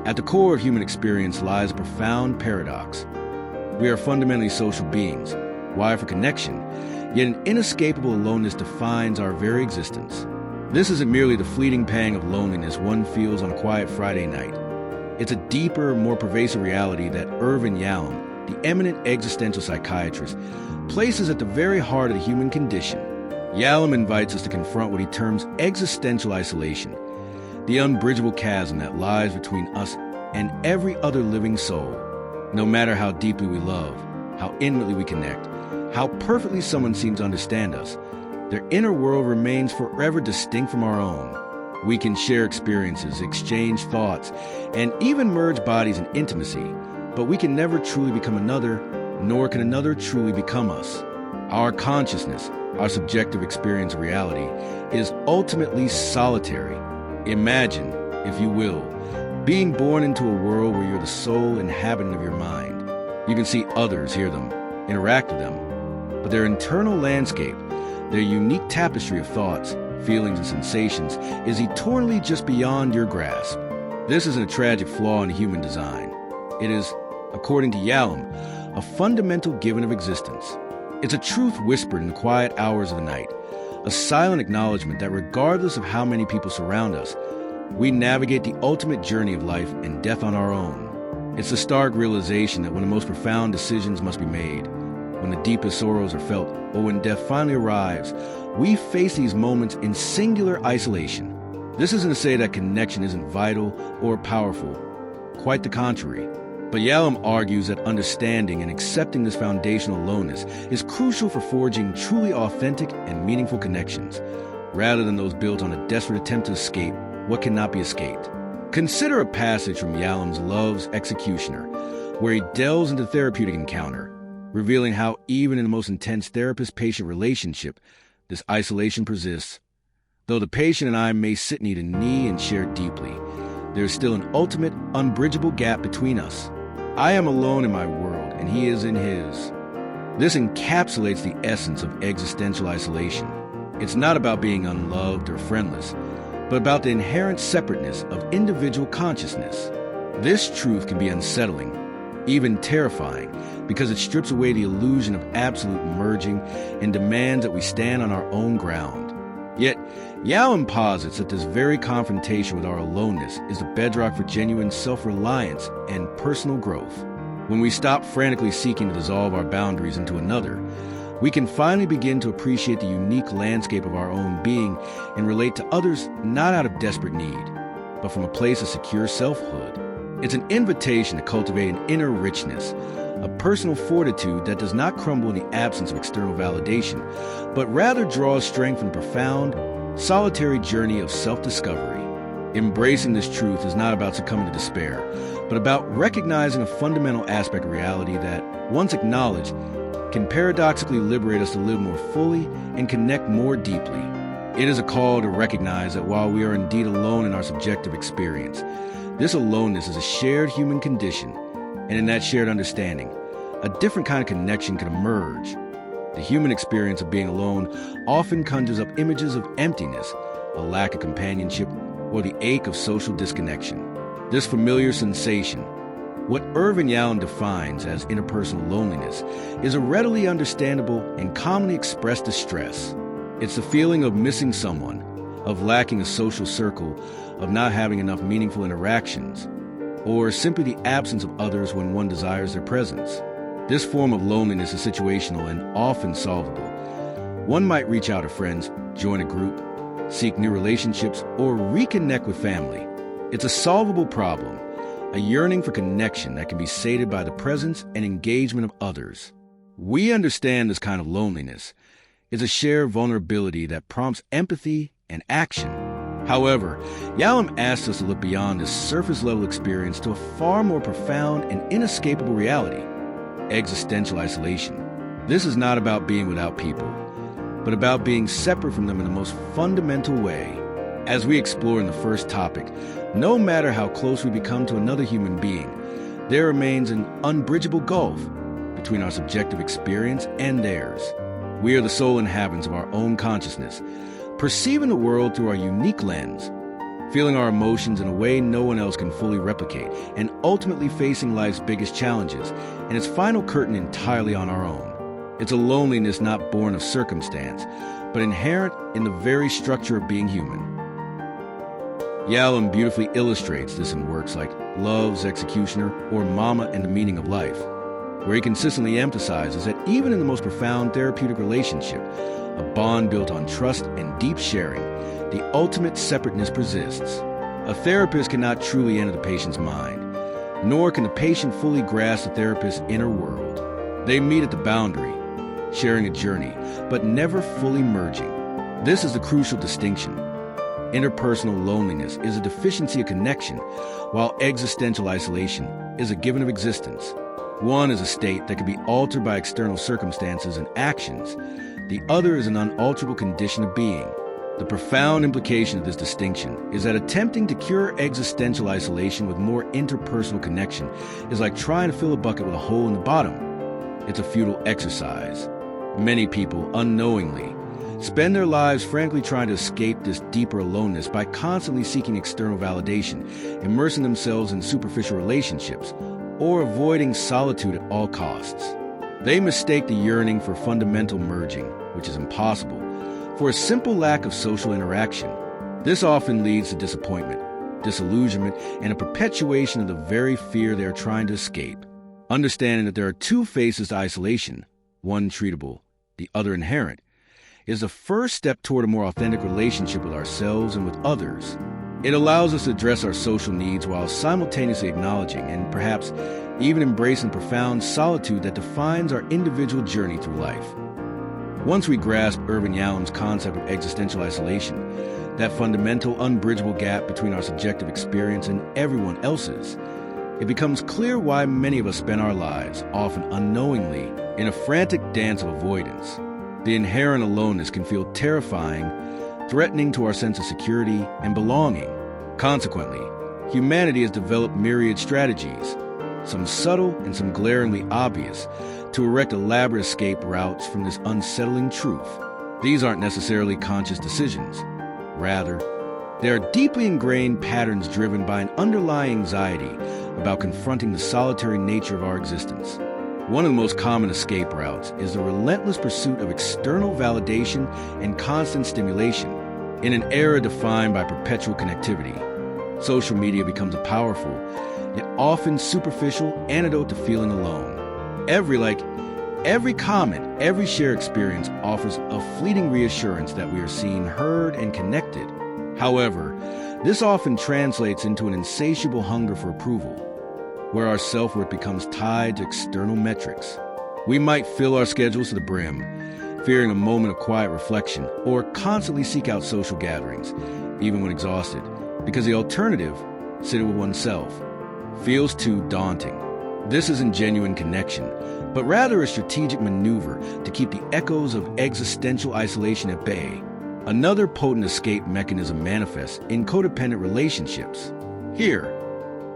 At the core of human experience lies a profound paradox. We are fundamentally social beings, wired for connection, yet an inescapable aloneness defines our very existence. This isn't merely the fleeting pang of loneliness one feels on a quiet Friday night. It's a deeper, more pervasive reality that Irvin Yalom, the eminent existential psychiatrist, places at the very heart of the human condition. Yalom invites us to confront what he terms existential isolation, the unbridgeable chasm that lies between us and every other living soul. No matter how deeply we love, how intimately we connect, how perfectly someone seems to understand us, their inner world remains forever distinct from our own. We can share experiences, exchange thoughts, and even merge bodies in intimacy, but we can never truly become another, nor can another truly become us. Our consciousness, our subjective experience of reality, is ultimately solitary. Imagine, if you will, being born into a world where you're the sole inhabitant of your mind. You can see others, hear them, interact with them, but their internal landscape, their unique tapestry of thoughts, feelings, and sensations is eternally just beyond your grasp. This isn't a tragic flaw in human design. It is, according to Yalom, a fundamental given of existence. It's a truth whispered in the quiet hours of the night, a silent acknowledgement that regardless of how many people surround us, we navigate the ultimate journey of life and death on our own. It's the stark realization that when the most profound decisions must be made, when the deepest sorrows are felt, or when death finally arrives, we face these moments in singular isolation. This isn't to say that connection isn't vital or powerful. Quite the contrary. But Yalom argues that understanding and accepting this foundational aloneness is crucial for forging truly authentic and meaningful connections, rather than those built on a desperate attempt to escape what cannot be escaped. Consider a passage from Yalom's Love's Executioner, where he delves into therapeutic encounter, revealing how even in the most intense therapist-patient relationship, this isolation persists. Though the patient and I may sit knee to knee and share deeply, there is still an ultimate, unbridgeable gap between us. I am alone in my world, and he is in his. This encapsulates the essence of existential isolation. It's not about being unloved or friendless, but about the inherent separateness of individual consciousness. This truth can be unsettling, even terrifying, because it strips away the illusion of absolute merging and demands that we stand on our own ground. Yet, Yalom posits that this very confrontation with our aloneness is the bedrock for genuine self-reliance and personal growth. When we stop frantically seeking to dissolve our boundaries into another, we can finally begin to appreciate the unique landscape of our own being and relate to others not out of desperate need, but from a place of secure selfhood. It's an invitation to cultivate an inner richness, a personal fortitude that does not crumble in the absence of external validation, but rather draws strength from the profound, solitary journey of self-discovery. Embracing this truth is not about succumbing to despair, but about recognizing a fundamental aspect of reality that, once acknowledged, can paradoxically liberate us to live more fully and connect more deeply. It is a call to recognize that while we are indeed alone in our subjective experience, this aloneness is a shared human condition, and in that shared understanding, a different kind of connection can emerge. The human experience of being alone often conjures up images of emptiness, a lack of companionship, or the ache of social disconnection. This familiar sensation, what Irvin Yalom defines as interpersonal loneliness, is a readily understandable and commonly expressed distress. It's the feeling of missing someone, of lacking a social circle, of not having enough meaningful interactions, or simply the absence of others when one desires their presence. This form of loneliness is situational and often solvable. One might reach out to friends, join a group, seek new relationships, or reconnect with family. It's a solvable problem, a yearning for connection that can be sated by the presence and engagement of others. We understand this kind of loneliness. It's a shared vulnerability that prompts empathy and action. However, Yalom asks us to look beyond this surface-level experience to a far more profound and inescapable reality: existential isolation. This is not about being without people, but about being separate from them in the most fundamental way. As we explore in the first topic, no matter how close we become to another human being, there remains an unbridgeable gulf between our subjective experience and theirs. We are the sole inhabitants of our own consciousness, perceiving the world through our unique lens. feeling our emotions in a way no one else can fully replicate, and ultimately facing life's biggest challenges and its final curtain entirely on our own. It's a loneliness not born of circumstance, but inherent in the very structure of being human. Yalom beautifully illustrates this in works like Love's Executioner or Mama and the Meaning of Life, where he consistently emphasizes that even in the most profound therapeutic relationship, a bond built on trust and deep sharing, the ultimate separateness persists. A therapist cannot truly enter the patient's mind, nor can the patient fully grasp the therapist's inner world. They meet at the boundary, sharing a journey, but never fully merging. This is the crucial distinction. Interpersonal loneliness is a deficiency of connection, while existential isolation is a given of existence. One is a state that can be altered by external circumstances and actions. The other is an unalterable condition of being. The profound implication of this distinction is that attempting to cure existential isolation with more interpersonal connection is like trying to fill a bucket with a hole in the bottom. It's a futile exercise. Many people, unknowingly, spend their lives frankly trying to escape this deeper aloneness by constantly seeking external validation, immersing themselves in superficial relationships, or avoiding solitude at all costs. They mistake the yearning for fundamental merging, which is impossible, for a simple lack of social interaction. This often leads to disappointment, disillusionment, and a perpetuation of the very fear they are trying to escape. Understanding that there are two faces to isolation, one treatable, the other inherent, is the first step toward a more authentic relationship with ourselves and with others. It allows us to address our social needs while simultaneously acknowledging and perhaps even embracing profound solitude that defines our individual journey through life. Once we grasp Irvin Yalom's concept of existential isolation, that fundamental, unbridgeable gap between our subjective experience and everyone else's, it becomes clear why many of us spend our lives, often unknowingly, in a frantic dance of avoidance. The inherent aloneness can feel terrifying, threatening to our sense of security and belonging. Consequently, humanity has developed myriad strategies, some subtle and some glaringly obvious, to erect elaborate escape routes from this unsettling truth. These aren't necessarily conscious decisions. Rather, they are deeply ingrained patterns driven by an underlying anxiety about confronting the solitary nature of our existence. One of the most common escape routes is the relentless pursuit of external validation and constant stimulation. In an era defined by perpetual connectivity, social media becomes a powerful, yet often superficial antidote to feeling alone. Every like, every comment, every shared experience offers a fleeting reassurance that we are seen, heard, and connected. However, this often translates into an insatiable hunger for approval, where our self-worth becomes tied to external metrics. We might fill our schedules to the brim, fearing a moment of quiet reflection, or constantly seek out social gatherings, even when exhausted, because the alternative, sitting with oneself, feels too daunting. This isn't genuine connection, but rather a strategic maneuver to keep the echoes of existential isolation at bay. Another potent escape mechanism manifests in codependent relationships. Here,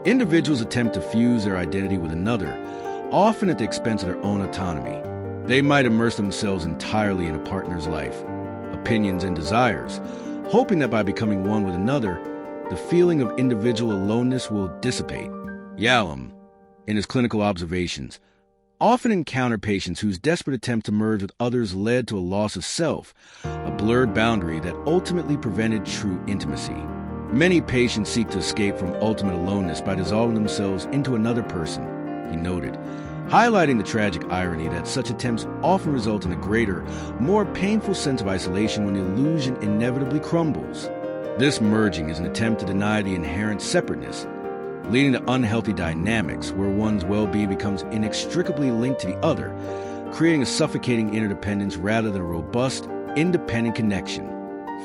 individuals attempt to fuse their identity with another, often at the expense of their own autonomy. They might immerse themselves entirely in a partner's life, opinions, and desires, hoping that by becoming one with another, the feeling of individual aloneness will dissipate. Yalom, in his clinical observations, often encountered patients whose desperate attempt to merge with others led to a loss of self, a blurred boundary that ultimately prevented true intimacy. Many patients seek to escape from ultimate aloneness by dissolving themselves into another person, he noted, highlighting the tragic irony that such attempts often result in a greater, more painful sense of isolation when the illusion inevitably crumbles. This merging is an attempt to deny the inherent separateness, leading to unhealthy dynamics where one's well-being becomes inextricably linked to the other, creating a suffocating interdependence rather than a robust, independent connection.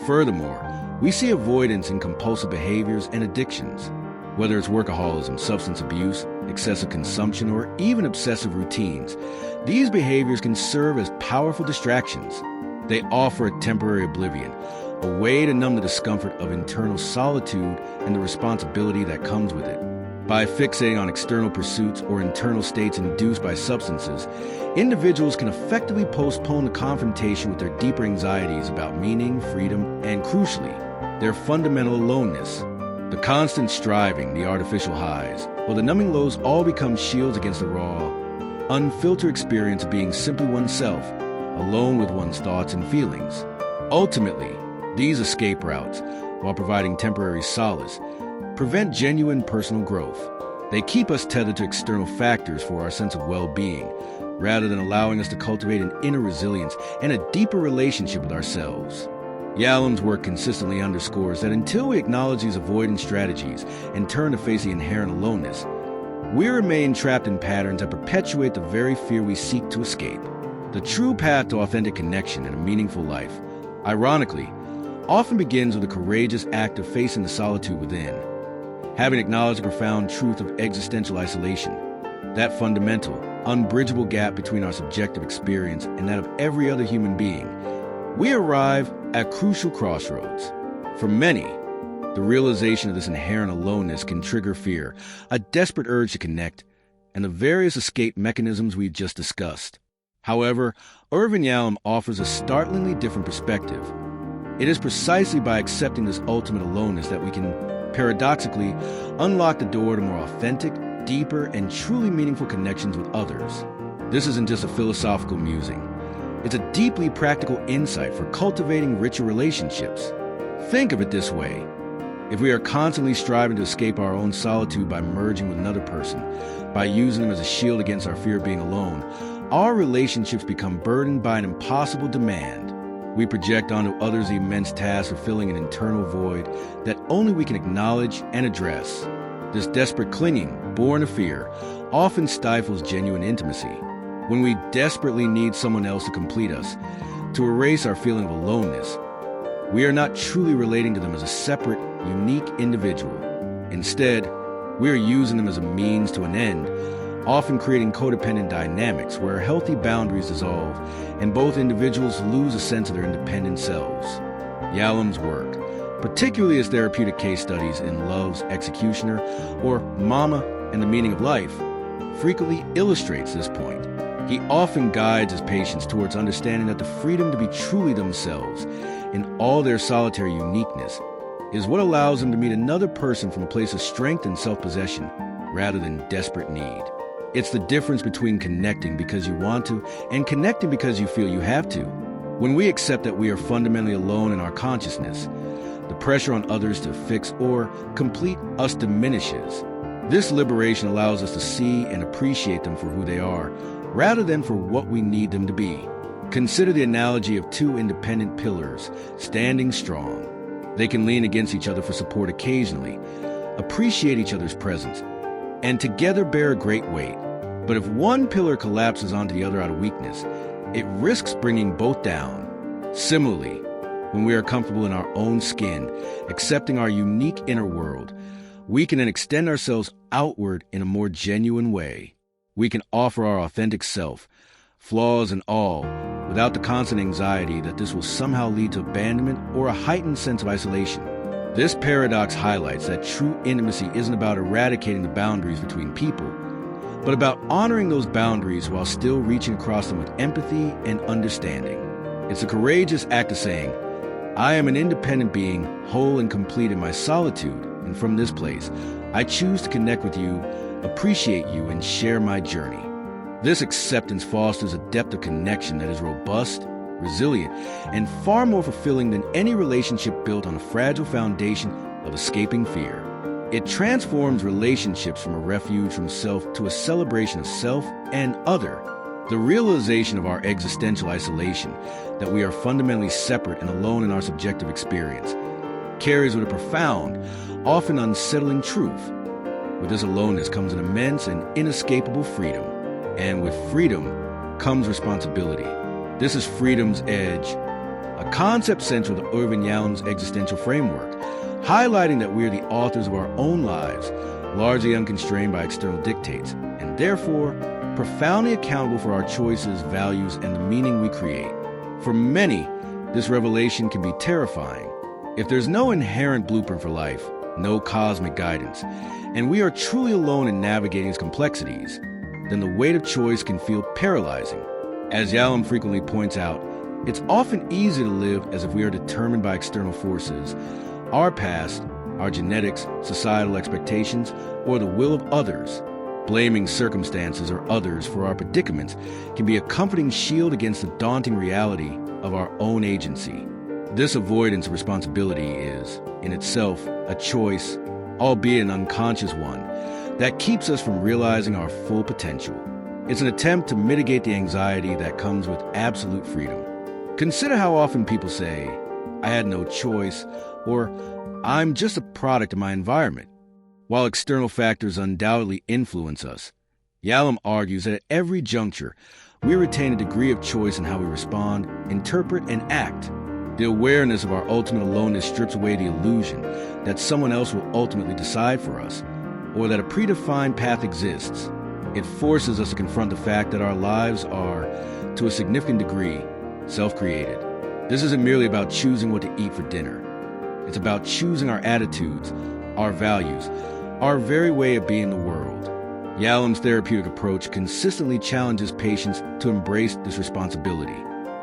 Furthermore, we see avoidance in compulsive behaviors and addictions. Whether it's workaholism, substance abuse, excessive consumption, or even obsessive routines, these behaviors can serve as powerful distractions. They offer a temporary oblivion, a way to numb the discomfort of internal solitude and the responsibility that comes with it. By fixating on external pursuits or internal states induced by substances, individuals can effectively postpone the confrontation with their deeper anxieties about meaning, freedom, and crucially, their fundamental aloneness. The constant striving, the artificial highs, or the numbing lows all become shields against the raw, unfiltered experience of being simply oneself, alone with one's thoughts and feelings. Ultimately, these escape routes, while providing temporary solace, prevent genuine personal growth. They keep us tethered to external factors for our sense of well-being, rather than allowing us to cultivate an inner resilience and a deeper relationship with ourselves. Yalom's work consistently underscores that until we acknowledge these avoidance strategies and turn to face the inherent aloneness, we remain trapped in patterns that perpetuate the very fear we seek to escape. The true path to authentic connection and a meaningful life, ironically, often begins with a courageous act of facing the solitude within. Having acknowledged the profound truth of existential isolation, that fundamental, unbridgeable gap between our subjective experience and that of every other human being, we arrive at crucial crossroads. For many, the realization of this inherent aloneness can trigger fear, a desperate urge to connect, and the various escape mechanisms we've just discussed. However, Irvin Yalom offers a startlingly different perspective. It is precisely by accepting this ultimate aloneness that we can, paradoxically, unlock the door to more authentic, deeper, and truly meaningful connections with others. This isn't just a philosophical musing. It's a deeply practical insight for cultivating richer relationships. Think of it this way. If we are constantly striving to escape our own solitude by merging with another person, by using them as a shield against our fear of being alone, our relationships become burdened by an impossible demand. We project onto others the immense task of filling an internal void that only we can acknowledge and address. This desperate clinging, born of fear, often stifles genuine intimacy. When we desperately need someone else to complete us, to erase our feeling of aloneness, we are not truly relating to them as a separate, unique individual. Instead, we are using them as a means to an end, often creating codependent dynamics where healthy boundaries dissolve and both individuals lose a sense of their independent selves. Yalom's work, particularly his therapeutic case studies in Love's Executioner or Mama and the Meaning of Life, frequently illustrates this point. He often guides his patients towards understanding that the freedom to be truly themselves in all their solitary uniqueness is what allows them to meet another person from a place of strength and self-possession rather than desperate need. It's the difference between connecting because you want to and connecting because you feel you have to. When we accept that we are fundamentally alone in our consciousness, the pressure on others to fix or complete us diminishes. This liberation allows us to see and appreciate them for who they are, rather than for what we need them to be. Consider the analogy of two independent pillars standing strong. They can lean against each other for support occasionally, appreciate each other's presence, and together bear a great weight. But if one pillar collapses onto the other out of weakness, it risks bringing both down. Similarly, when we are comfortable in our own skin, accepting our unique inner world, we can then extend ourselves outward in a more genuine way. We can offer our authentic self, flaws and all, without the constant anxiety that this will somehow lead to abandonment or a heightened sense of isolation. This paradox highlights that true intimacy isn't about eradicating the boundaries between people, but about honoring those boundaries while still reaching across them with empathy and understanding. It's a courageous act of saying, I am an independent being, whole and complete in my solitude, and from this place, I choose to connect with you, appreciate you, and share my journey. This acceptance fosters a depth of connection that is robust, resilient, and far more fulfilling than any relationship built on a fragile foundation of escaping fear. It transforms relationships from a refuge from self to a celebration of self and other. The realization of our existential isolation, that we are fundamentally separate and alone in our subjective experience, carries with a profound, often unsettling truth. With this aloneness comes an immense and inescapable freedom. And with freedom comes responsibility. This is freedom's edge, a concept central to Irvin Yalom's existential framework, highlighting that we are the authors of our own lives, largely unconstrained by external dictates, and therefore profoundly accountable for our choices, values, and the meaning we create. For many, this revelation can be terrifying. If there's no inherent blueprint for life, no cosmic guidance, and we are truly alone in navigating its complexities, then the weight of choice can feel paralyzing. As Yalom frequently points out, it's often easy to live as if we are determined by external forces, our past, our genetics, societal expectations, or the will of others. Blaming circumstances or others for our predicaments can be a comforting shield against the daunting reality of our own agency. This avoidance of responsibility is, in itself, a choice, albeit an unconscious one, that keeps us from realizing our full potential. It's an attempt to mitigate the anxiety that comes with absolute freedom. Consider how often people say, "I had no choice," or "I'm just a product of my environment." While external factors undoubtedly influence us, Yalom argues that at every juncture, we retain a degree of choice in how we respond, interpret, and act. The awareness of our ultimate aloneness strips away the illusion that someone else will ultimately decide for us, or that a predefined path exists. It forces us to confront the fact that our lives are, to a significant degree, self-created. This isn't merely about choosing what to eat for dinner. It's about choosing our attitudes, our values, our very way of being in the world. Yalom's therapeutic approach consistently challenges patients to embrace this responsibility.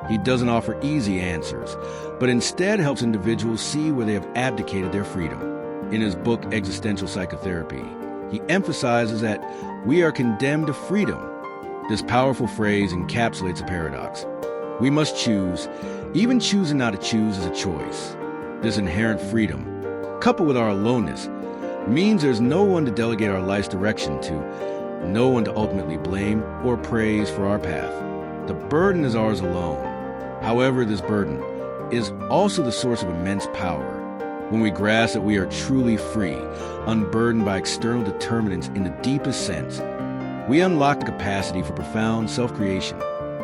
He doesn't offer easy answers, but instead helps individuals see where they have abdicated their freedom. In his book, Existential Psychotherapy, he emphasizes that we are condemned to freedom. This powerful phrase encapsulates a paradox. We must choose. Even choosing not to choose is a choice. This inherent freedom, coupled with our aloneness, means there's no one to delegate our life's direction to, no one to ultimately blame or praise for our path. The burden is ours alone. However, this burden is also the source of immense power. When we grasp that we are truly free, unburdened by external determinants in the deepest sense, we unlock the capacity for profound self-creation.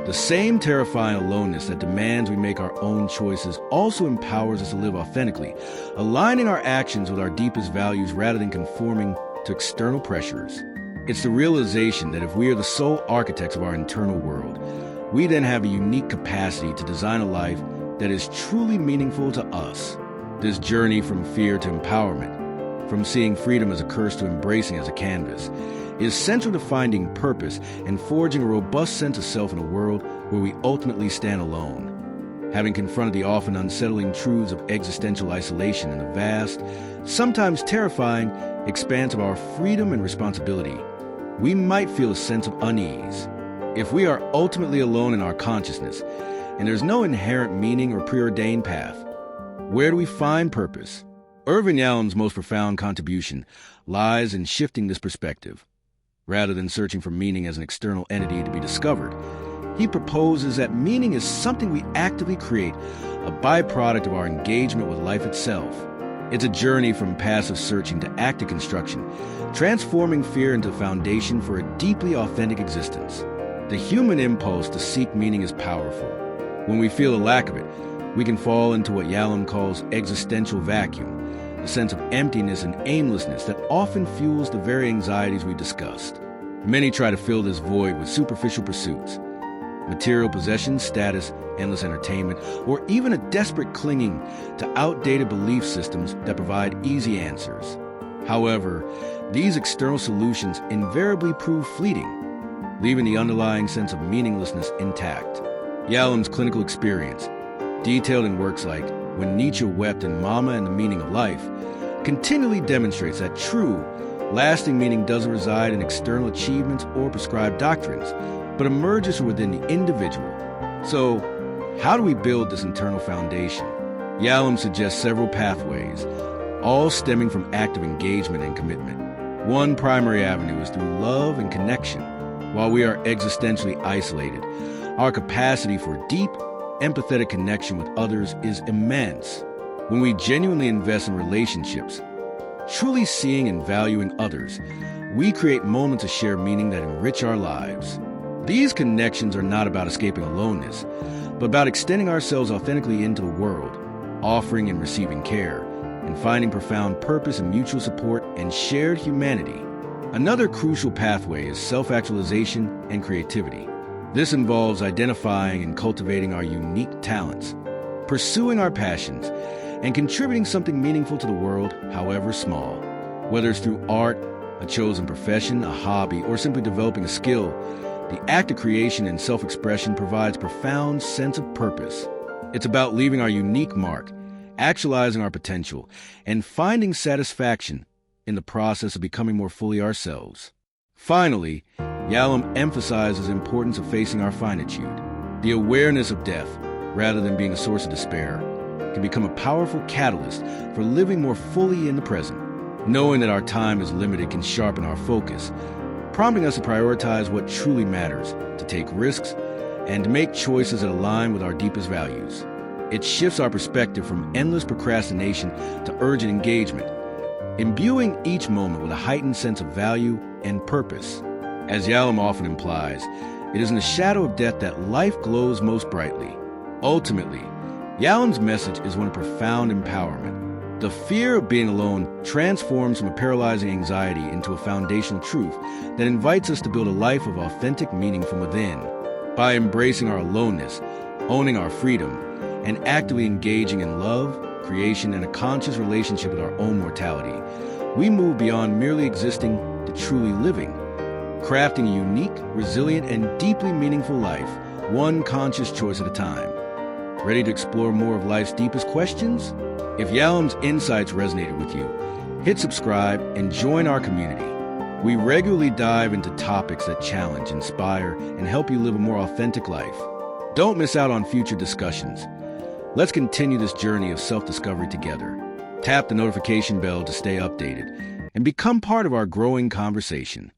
The same terrifying aloneness that demands we make our own choices also empowers us to live authentically, aligning our actions with our deepest values rather than conforming to external pressures. It's the realization that if we are the sole architects of our internal world, we then have a unique capacity to design a life that is truly meaningful to us. This journey from fear to empowerment, from seeing freedom as a curse to embracing as a canvas, is central to finding purpose and forging a robust sense of self in a world where we ultimately stand alone. Having confronted the often unsettling truths of existential isolation in the vast, sometimes terrifying, expanse of our freedom and responsibility, we might feel a sense of unease. If we are ultimately alone in our consciousness, and there's no inherent meaning or preordained path, where do we find purpose? Irvin Yalom's most profound contribution lies in shifting this perspective. Rather than searching for meaning as an external entity to be discovered, he proposes that meaning is something we actively create, a byproduct of our engagement with life itself. It's a journey from passive searching to active construction, transforming fear into the foundation for a deeply authentic existence. The human impulse to seek meaning is powerful. When we feel a lack of it, we can fall into what Yalom calls existential vacuum, a sense of emptiness and aimlessness that often fuels the very anxieties we discussed. Many try to fill this void with superficial pursuits, material possessions, status, endless entertainment, or even a desperate clinging to outdated belief systems that provide easy answers. However, these external solutions invariably prove fleeting, leaving the underlying sense of meaninglessness intact. Yalom's clinical experience, detailed in works like When Nietzsche Wept and Mama and the Meaning of Life, continually demonstrates that true, lasting meaning doesn't reside in external achievements or prescribed doctrines, but emerges from within the individual. So, how do we build this internal foundation? Yalom suggests several pathways, all stemming from active engagement and commitment. One primary avenue is through love and connection. While we are existentially isolated, our capacity for deep, empathetic connection with others is immense. When we genuinely invest in relationships, truly seeing and valuing others, we create moments of shared meaning that enrich our lives. These connections are not about escaping aloneness, but about extending ourselves authentically into the world, offering and receiving care, and finding profound purpose in mutual support and shared humanity. Another crucial pathway is self-actualization and creativity. This involves identifying and cultivating our unique talents, pursuing our passions, and contributing something meaningful to the world, however small. Whether it's through art, a chosen profession, a hobby, or simply developing a skill, the act of creation and self-expression provides a profound sense of purpose. It's about leaving our unique mark actualizing our potential, and finding satisfaction in the process of becoming more fully ourselves. Finally, Yalom emphasizes the importance of facing our finitude. The awareness of death, rather than being a source of despair, can become a powerful catalyst for living more fully in the present. Knowing that our time is limited can sharpen our focus, prompting us to prioritize what truly matters, to take risks, and to make choices that align with our deepest values. It shifts our perspective from endless procrastination to urgent engagement, imbuing each moment with a heightened sense of value and purpose. As Yalom often implies, it is in the shadow of death that life glows most brightly. Ultimately, Yalom's message is one of profound empowerment. The fear of being alone transforms from a paralyzing anxiety into a foundational truth that invites us to build a life of authentic meaning from within. By embracing our aloneness, owning our freedom, and actively engaging in love, creation, and a conscious relationship with our own mortality, we move beyond merely existing to truly living, crafting a unique, resilient, and deeply meaningful life, one conscious choice at a time. Ready to explore more of life's deepest questions? If Yalom's insights resonated with you, hit subscribe and join our community. We regularly dive into topics that challenge, inspire, and help you live a more authentic life. Don't miss out on future discussions. Let's continue this journey of self-discovery together. Tap the notification bell to stay updated and become part of our growing conversation.